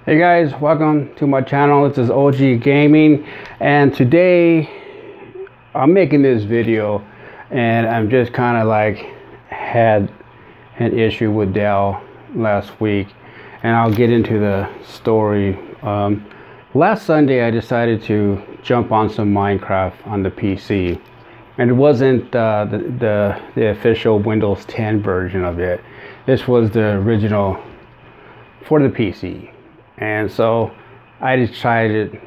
Hey guys, welcome to my channel. This is OG Gaming, and today I'm making this video and I'm just kind of like had an issue with Dell last week, and I'll get into the story. Last Sunday I decided to jump on some Minecraft on the PC, and it wasn't the official Windows 10 version of it. This was the original for the PC. And so I decided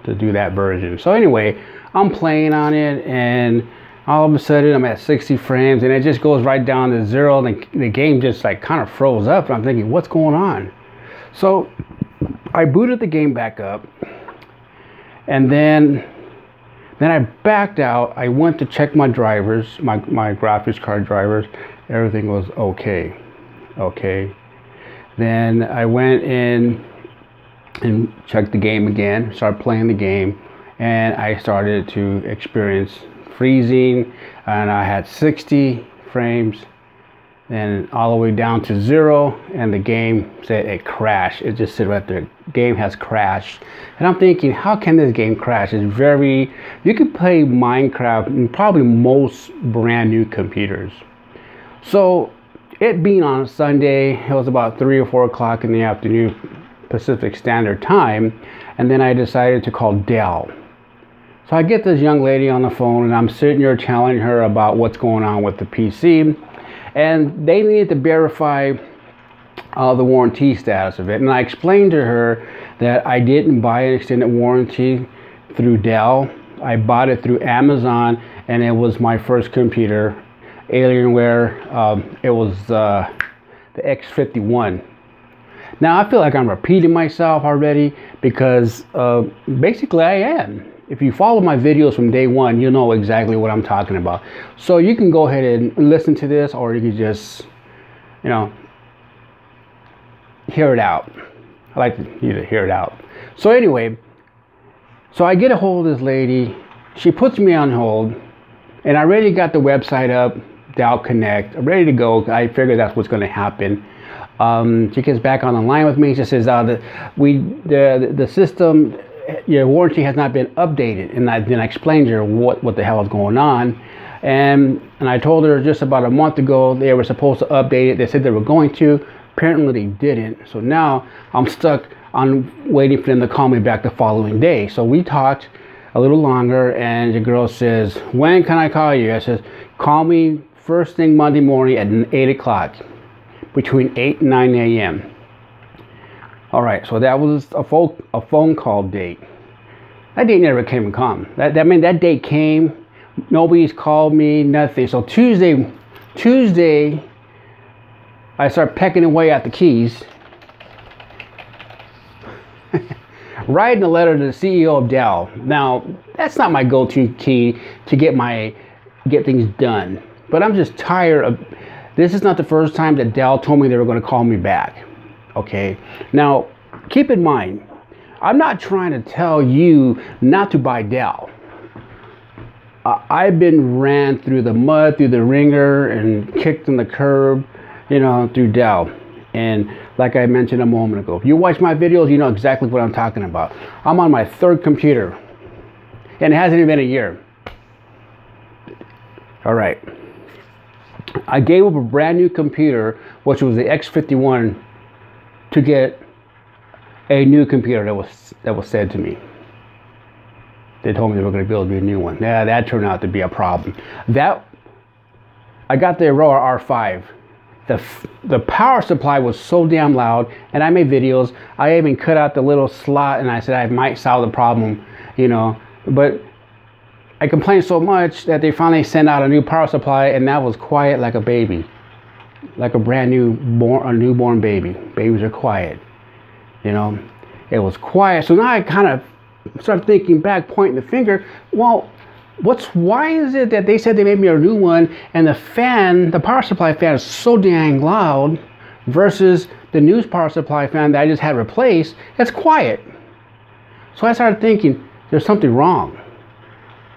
to do that version. So anyway, I'm playing on it, and all of a sudden I'm at 60 frames and it just goes right down to 0, and the game just like kind of froze up, and I'm thinking, what's going on? So I booted the game back up, and then I backed out. I went to check my drivers, my graphics card drivers. Everything was okay. Then I went in and checked the game again, started playing the game, and I started to experience freezing, and I had 60 frames and all the way down to 0, and the game said it crashed. It just said right there, game has crashed. And I'm thinking, how can this game crash? It's very, you can play Minecraft in probably most brand new computers. So it being on Sunday, it was about 3 or 4 o'clock in the afternoon Pacific Standard Time, and then I decided to call Dell. So I get this young lady on the phone, and I'm sitting here challenging her about what's going on with the PC, and they needed to verify the warranty status of it. And I explained to her that I didn't buy an extended warranty through Dell. I bought it through Amazon, and it was my first computer, Alienware. It was the X51. Now I feel like I'm repeating myself already, because basically I am. If you follow my videos from day one, you'll know exactly what I'm talking about. So you can go ahead and listen to this, or you can just, hear it out. I like you to hear it out. So anyway, so I get a hold of this lady. She puts me on hold, and I already got the website up, Dell Connect. I'm ready to go. I figured that's what's going to happen. She gets back on the line with me. She says, the system, your warranty has not been updated. And then I explained to her what the hell is going on. And I told her just about a month ago they were supposed to update it. They said they were going to. Apparently they didn't. So now I'm stuck on waiting for them to call me back the following day. So we talked a little longer, and the girl says, when can I call you? I says, call me first thing Monday morning at 8 o'clock. Between 8 and 9 a.m. All right, so that was a phone call date. That date never came and come. That date came. Nobody's called me, nothing. So Tuesday, I start pecking away at the keys, writing a letter to the CEO of Dell. Now, that's not my go-to key to get things done, but I'm just tired of. This is not the first time that Dell told me they were going to call me back. Okay, now keep in mind, I'm not trying to tell you not to buy Dell. I've been ran through the mud, through the ringer, and kicked in the curb, through Dell. And like I mentioned a moment ago, if you watch my videos, you know exactly what I'm talking about. I'm on my 3rd computer, and it hasn't even been a year. All right. I gave up a brand new computer, which was the X51, to get a new computer that was said to me. They told me they were going to build me a new one. Yeah, that turned out to be a problem. I got the Aurora R5. The power supply was so damn loud, and I made videos. I even cut out the little slot, and I said I might solve the problem, but I complained so much that they finally sent out a new power supply, and that was quiet like a baby, like a newborn baby. Babies are quiet, It was quiet. So now I kind of started thinking back, pointing the finger. Well, why is it that they said they made me a new one, and the power supply fan is so dang loud, versus the new power supply fan that I just had replaced, it's quiet. So I started thinking, there's something wrong.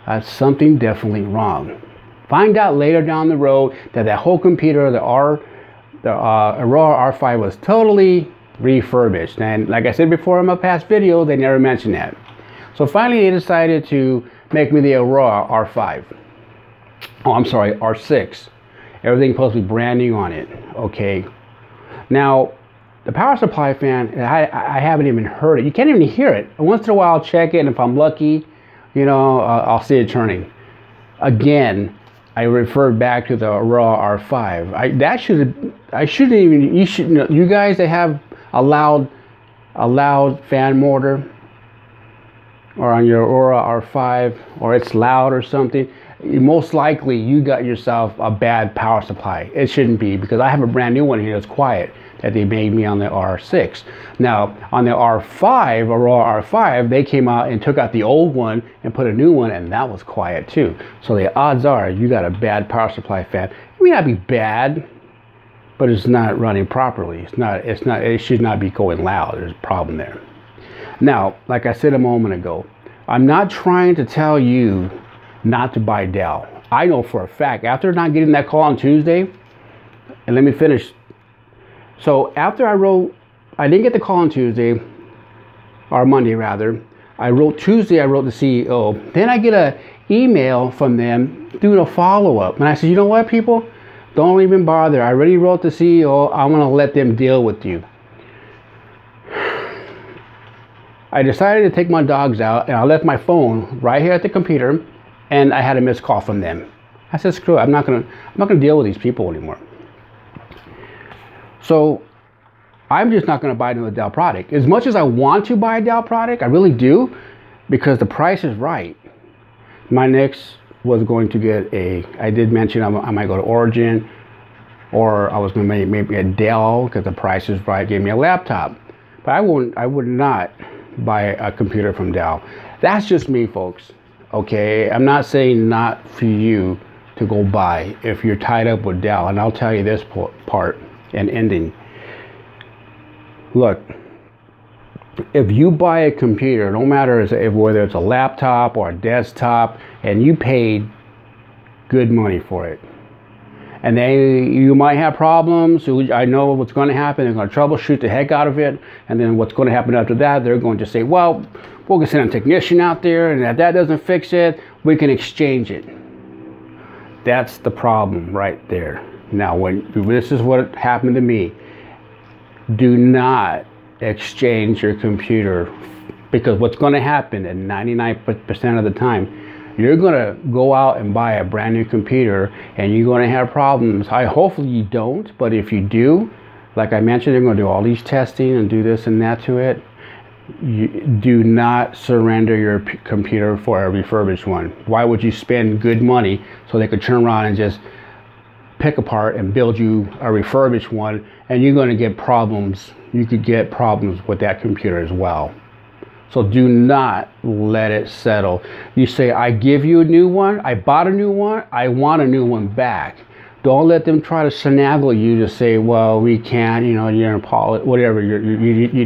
That's something definitely wrong. Find out later down the road that whole computer, the Aurora R5, was totally refurbished. And like I said before in my past video, they never mentioned that. So finally they decided to make me the Aurora R5. Oh, I'm sorry, R6. Everything's supposed to be brand new on it. Okay. Now, the power supply fan, I haven't even heard it. You can't even hear it. Once in a while I'll check it, and if I'm lucky, you know, I'll see it turning. Again, I referred back to the Aurora R5. I shouldn't even, you guys that have a loud fan motor, or on your Aurora R5, or it's loud or something, most likely you got yourself a bad power supply. It shouldn't be, because I have a brand new one here that's quiet that they made me on the R6. Now on the R5, Aurora R5, they came out and took out the old one and put a new one, and that was quiet too. So the odds are you got a bad power supply fan. It may not be bad, but it's not running properly. It should not be going loud. There's a problem there. Now, like I said a moment ago, I'm not trying to tell you not to buy Dell. I know for a fact, after not getting that call on Tuesday, and let me finish. So after I didn't get the call on Tuesday, or Monday rather. Tuesday I wrote the CEO. Then I get an email from them doing a follow-up. And I said, you know what, people? Don't even bother. I already wrote the CEO. I'm going to let them deal with you. I decided to take my dogs out, and I left my phone right here at the computer, and I had a missed call from them. I said, screw it, I'm not gonna deal with these people anymore. So I'm just not gonna buy another Dell product. As much as I want to buy a Dell product, I really do, because the price is right. My next was going to get I did mention I might go to Origin, or I was gonna maybe a Dell, because the price is right, gave me a laptop. But I would not buy a computer from Dell. That's just me, folks. Okay, I'm not saying not for you to go buy if you're tied up with Dell. And I'll tell you this part and ending. Look, if you buy a computer, no matter whether it's a laptop or a desktop, and you paid good money for it, and you might have problems. So I know what's going to happen. They're going to troubleshoot the heck out of it. And then what's going to happen after that, they're going to say, well, we're going to send a technician out there, and if that doesn't fix it, we can exchange it. That's the problem right there. Now, this is what happened to me. Do not exchange your computer, because what's going to happen at 99% of the time, you're going to go out and buy a brand new computer, and you're going to have problems. Hopefully you don't, but if you do, like I mentioned, they're going to do all these testing and do this and that to it. You do not surrender your computer for a refurbished one. Why would you spend good money so they could turn around and just pick apart and build you a refurbished one, and you're going to get problems. You could get problems with that computer as well. So do not let it settle. You say, I give you a new one, I bought a new one, I want a new one back. Don't let them try to finagle you to say, well, we can't, you know, you're in policy, whatever, you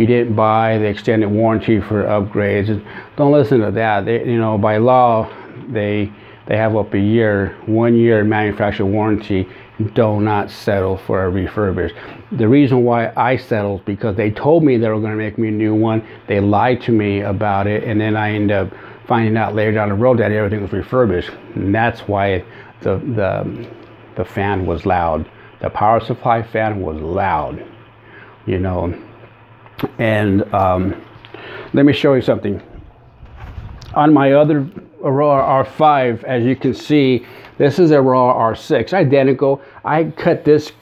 didn't buy the extended warranty for upgrades. Don't listen to that. You know, by law, they have up a year, 1 year manufacturer warranty. Do not settle for a refurbished. The reason why I settled, because they told me they were going to make me a new one. They lied to me about it, and then I ended up finding out later down the road that everything was refurbished. And that's why the fan was loud. The power supply fan was loud, you know. And let me show you something. On my other Aurora R5, as you can see, this is Aurora R6, identical. I cut this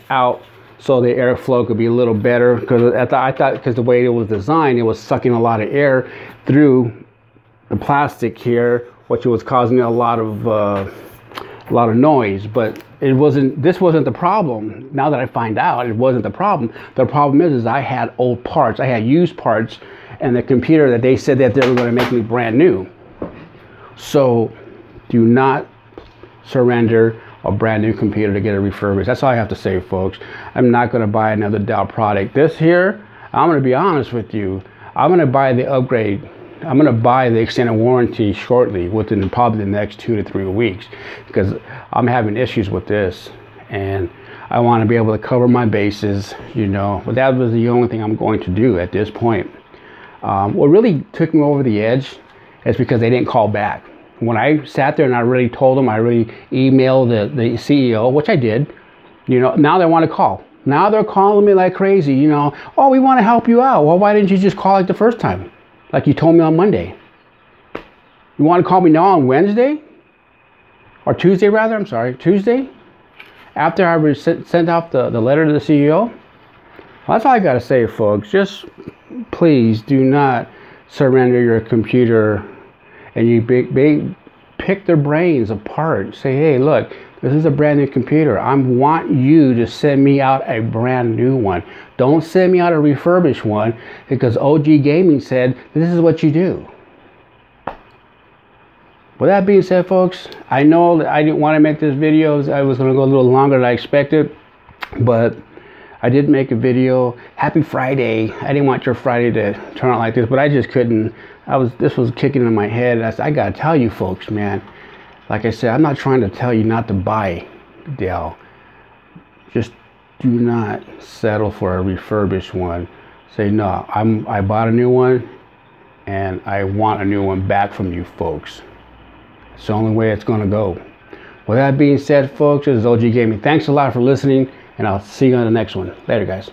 out so the airflow could be a little better, because I thought because the way it was designed, it was sucking a lot of air through the plastic here, which was causing a lot of noise. But it wasn't. This wasn't the problem. Now that I find out, it wasn't the problem. The problem is I had old parts. I had used parts, and the computer that they said that they were going to make me brand new. So do not surrender a brand new computer to get a refurbished. That's all I have to say, folks. I'm not going to buy another Dell product. This here, I'm going to be honest with you, I'm going to buy the upgrade. I'm going to buy the extended warranty shortly, within probably the next 2 to 3 weeks, because I'm having issues with this, and I want to be able to cover my bases, you know, but that was the only thing I'm going to do at this point. What really took me over the edge is because they didn't call back. When I sat there and I really told them, I really emailed the CEO, which I did, you know, now they want to call. Now they're calling me like crazy, you know, oh, we want to help you out. Well, why didn't you just call like the first time? Like you told me on Monday. You want to call me now on Wednesday? Or Tuesday rather, I'm sorry, Tuesday? After I sent out the letter to the CEO? Well, that's all I got to say, folks. Just please do not surrender your computer and you pick their brains apart. Say, hey, look, this is a brand new computer. I want you to send me out a brand new one. Don't send me out a refurbished one because OG Gaming said this is what you do. With that being said, folks, I know that I didn't want to make this video. I was going to go a little longer than I expected, but I did make a video. Happy Friday. I didn't want your Friday to turn out like this, but I just couldn't. This was kicking in my head. I said, I got to tell you folks, man. Like I said, I'm not trying to tell you not to buy Dell. Just do not settle for a refurbished one. Say, no, I bought a new one and I want a new one back from you folks. It's the only way it's going to go. With that being said, folks, this is OG Gaming. Thanks a lot for listening, and I'll see you on the next one. Later, guys.